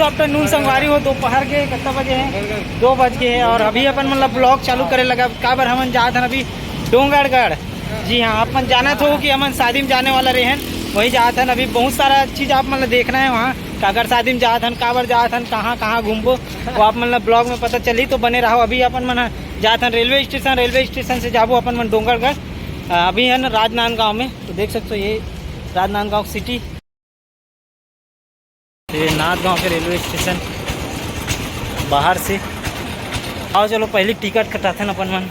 Afternoon संगवारी हो। दोपहर के कितना बजे हैं? 2 बज गए हैं और अभी अपन मतलब ब्लॉग चालू करे लगा। का बार हमन जात हन अभी डोंगरगढ़। जी हाँ, अपन जाना तो कि हमन शादी में जाने वाला रहे वही जात हन। अभी बहुत सारा चीज़ आप मतलब देखना है वहाँ। कागर शादी में जात हन, काबर जात हन, कहाँ कहाँ घूमबो वो आप मतलब ब्लॉग में पता चली तो बने रहो। अभी अपन मन जात हन रेलवे स्टेशन से जाबो अपन मन डोंगरगढ़। अभी है ना राजनांदगांव में, तो देख सकते हो ये राजनांदगांव सिटी, ये नांदगांव के रेलवे स्टेशन बाहर से। आओ चलो पहले टिकट कटाते न अपन मन।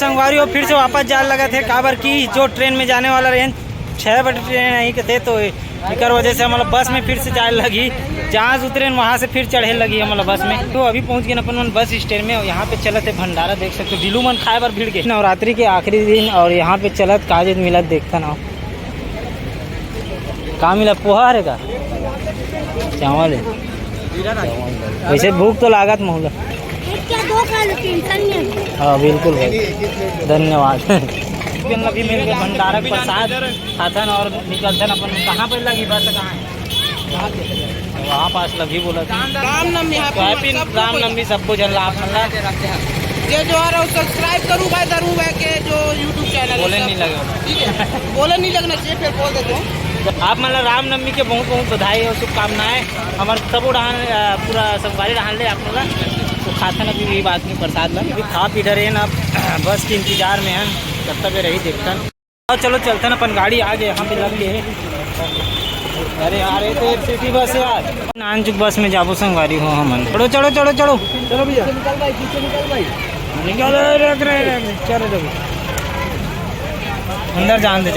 संगवारी हो फिर से वापस जाने लगा थे काबर की जो ट्रेन में जाने वाला रहे 6 बजे ट्रेन नहीं के थे, तो इकर वजह से मतलब बस में फिर से जाने लगी। जहाँ से उतरे वहाँ से फिर चढ़े लगी मतलब बस में। तो अभी पहुँच गए अपन मन बस स्टैंड में और यहाँ पे चलत है भंडारा। देख सकते हो दिलू मन खाए बार भीड़ गए नवरात्रि के आखिरी दिन और यहाँ पे चलत काज मिलत देखता ना। कहाँ मिला? पोहा है का चावल है। वैसे भूख तो लागत मोहल्ला। हाँ बिल्कुल भाई, धन्यवाद। अभी मिल गए भंडारा प्रसाद खाथन और निकलथन अपन। कहाँ पर लगी बस? कहाँ है? वहाँ पास लगी बोला रामनवमी सबको जल आप जो आ रहा सब्सक्राइब करूँ भाई जरूर है के जो यूट्यूब चैनल बोले नहीं लगे, ठीक है बोले नहीं लगना चाहिए, फिर बोल देते हो। आप मतलब रामनवमी के बहुत बहुत बधाई और शुभकामनाएं। हमारे सब उड़ान पूरा संगवारी रहा ले आप लोग तो खाते ना। अभी बात नहीं प्रसाद लग अभी खा पी रहे हैं ना, बस के इंतजार में है कब तक रही देखता। और चलो चलते ना, अपन गाड़ी आ गए यहाँ पे लग गए। अरे आ रहे थे सिटी बस यार, नानचुक बस में जाबो संगवारी हो हमन। चलो चलो चलो चलो चलो भैया निकल भाई, पीछे निकल भाई, निकल रख रहे चलो चलो अंदर जान दे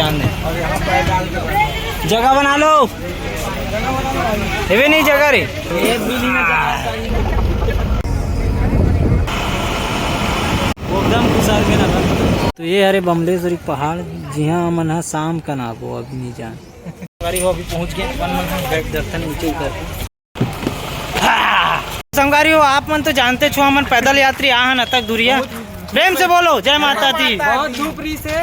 जगह बना लो। ये नहीं जगह रे, एकदम घुसार के ना। तो ये हरे बमलेश्वरी पहाड़ जी हाँ मन है शाम का नाबो अभी नहीं जान गाड़ी हो। अभी पहुंच गए बैठ दर्शन नीचे उतर। संगवारी हो आप मन तो जानते छो हमन पैदल यात्री आहन अतक दूरिया। प्रेम से बोलो जय माता दी। बहुत धूप रही से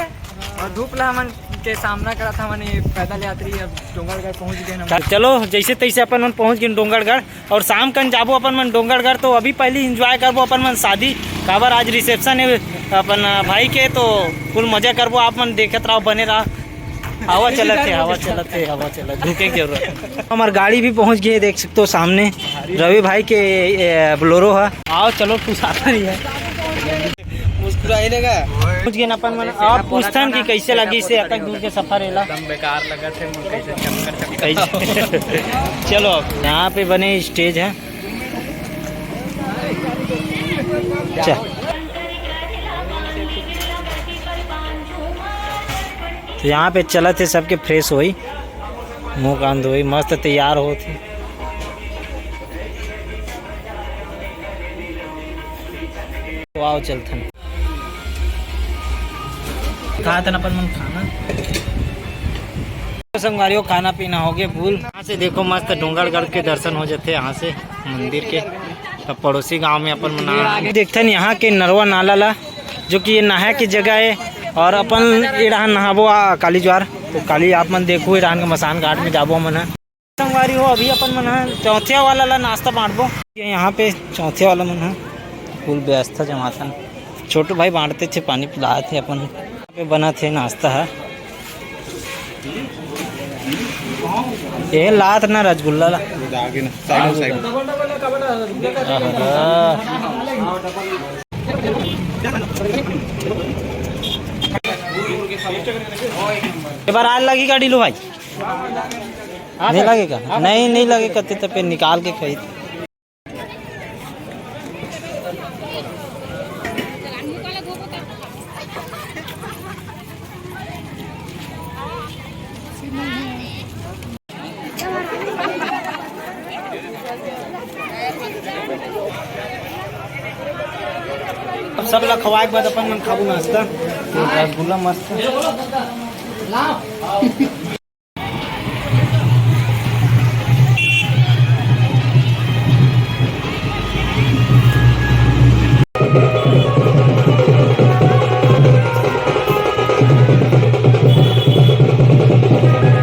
और धूप ला हमन के सामना करा था मैंने पैदल यात्री। अब डोंगरगढ़ पहुंच गए। चलो जैसे तैसे अपन मन पहुंच गए डोंगरगढ़ और शाम कन जाबो अपन मन डोंगरगढ़। तो अभी पहले एंजॉय करबो अपन मन शादी काबर आज रिसेप्शन है अपन भाई के, तो फुल मजा करबो। आप मन देखत रहो बने रहा। हवा चलत धूके की जरूरत। हमार गाड़ी भी पहुंच गई देख सकते हो सामने रवि भाई के बोलेरो है। आओ चलो तू साथ नहीं है पहुंच गए अपन मन। आप पूछतन कि कैसे लगी से अतक दूर के सफर एला? बेकार लगा थे चलो यहाँ पे बने स्टेज है। तो यहाँ पे चलत थे सबके फ्रेश हुई, मुँह कान धोई मस्त तैयार हो थे। आओ चलथन कहा था अपन मन खाना। संगवारियों खाना पीना हो गया फूल। यहाँ से देखो मस्त डोंगरगढ़ के दर्शन हो जाते यहाँ से मंदिर के। तब पड़ोसी गांव में अपन मना देखते यहाँ के नरवा नाला ला जो कि ये नहा की जगह है। और अपन इरान नहाबो काली ज्वार, तो काली आप मन देखो इरान के मसान घाट में जाबो मन। संगवारी हो अभी अपन मन चौथिया वाला ला नाश्ता बांटबो। यहाँ पे चौथिया वाला मन है फुल व्यवस्था जमाता। छोटू भाई बांटते थे, पानी पिलाए थे अपन। यहाँ पे बना थे नाश्ता है ये लात ना रसगुल्ला ला एक बार आज लगेगा डीलू भाई? नहीं लगेगा? नहीं लगेगा तो फिर निकाल के खरीद। अब सब ला खवाए के बाद अपन मन खाबू नाश्ता। रसगुल्ला मस्त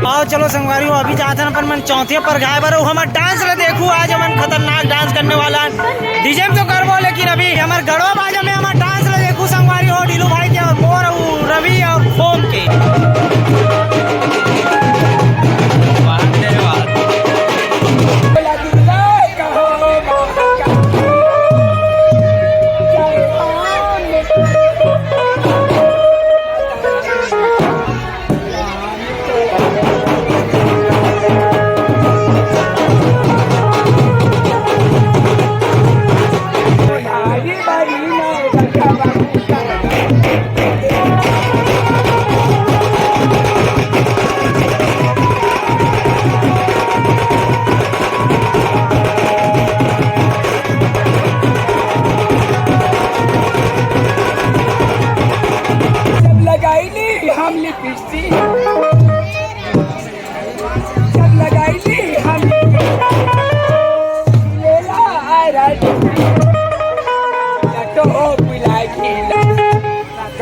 आओ चलो संगवारी हो अभी जा चाहते अपन मन चौथे पर गाय बर हमार डांस ला देखू आज हमन खतरनाक डांस करने वाला डीजे में तो करबो लेकिन अभी हमार गड़वा बाजा में हमार डांस ला देखू संगवारी हो ढीलू भाई के और मोर और रवि और फोम के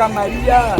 Maria.